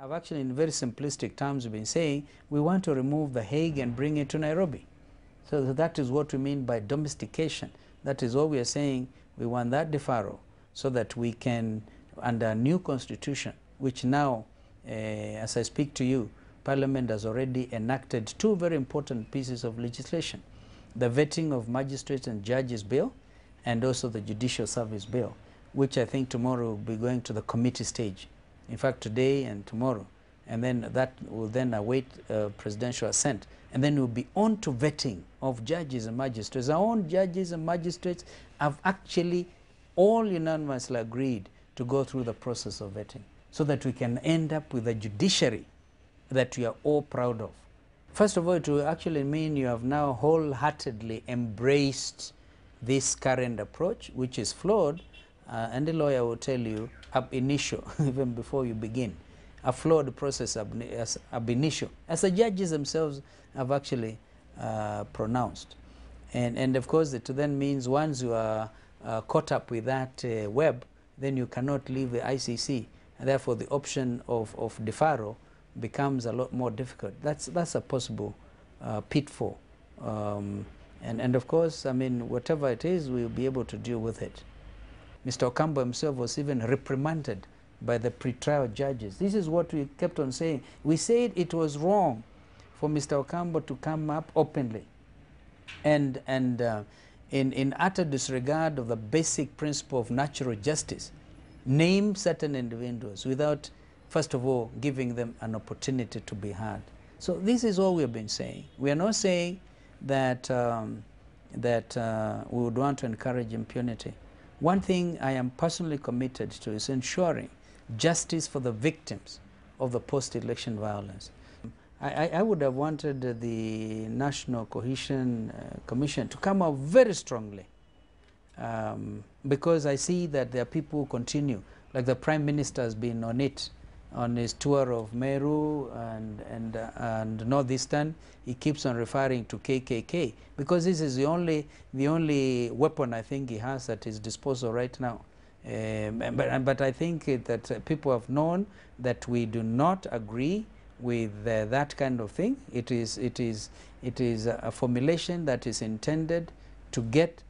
I've actually, in very simplistic terms, been saying we want to remove the Hague and bring it to Nairobi. So that is what we mean by domestication. That is what we are saying. We want that deferral so that we can, under a new constitution, which now, as I speak to you, Parliament has already enacted two very important pieces of legislation: the vetting of magistrates and judges bill, and also the judicial service bill, which I think tomorrow will be going to the committee stage. In fact, today and tomorrow. And then that will then await presidential assent. And then we'll be on to vetting of judges and magistrates. Our own judges and magistrates have actually all unanimously agreed to go through the process of vetting so that we can end up with a judiciary that we are all proud of. First of all, it will actually mean you have now wholeheartedly embraced this current approach, which is flawed, and the lawyer will tell you ab initio, even before you begin, a flawed process ab initio, as the judges themselves have actually pronounced. And of course, it then means once you are caught up with that web, then you cannot leave the ICC, and therefore the option of deferral becomes a lot more difficult. That's a possible pitfall. And of course, I mean, whatever it is, we'll be able to deal with it. Mr. Okambo himself was even reprimanded by the pre-trial judges. This is what we kept on saying. We said it was wrong for Mr. Okambo to come up openly and in utter disregard of the basic principle of natural justice, name certain individuals without, first of all, giving them an opportunity to be heard. So this is all we have been saying. We are not saying that, we would want to encourage impunity. One thing I am personally committed to is ensuring justice for the victims of the post-election violence. I would have wanted the National Cohesion Commission to come out very strongly because I see that there are people who continue, like the Prime Minister has been on it, on his tour of Meru and Northeastern. He keeps on referring to KKK because this is the only weapon I think he has at his disposal right now. But I think that people have known that we do not agree with that kind of thing. It is a formulation that is intended to get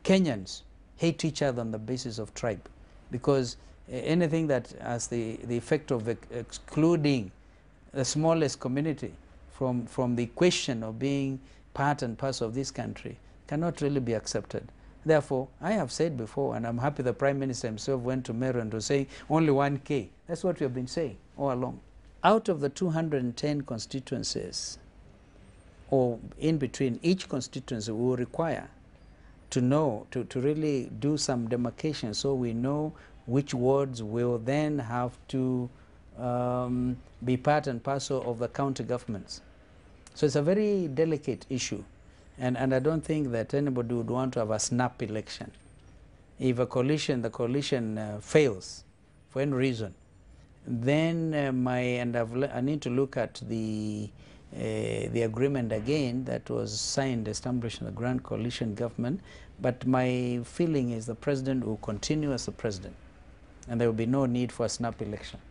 Kenyans hate each other on the basis of tribe, because anything that has the effect of excluding the smallest community from the equation of being part and parcel of this country cannot really be accepted. Therefore, I have said before, and I'm happy the Prime Minister himself went to Meru and was saying only 1K. That's what we have been saying all along. Out of the 210 constituencies, or in between each constituency, we will require to know, to really do some demarcation so we know which wards will then have to be part and parcel of the county governments. So it's a very delicate issue, and I don't think that anybody would want to have a snap election. If the coalition fails for any reason, then I need to look at the agreement again that was signed establishing the Grand Coalition government, but my feeling is the president will continue as the president, and there will be no need for a snap election.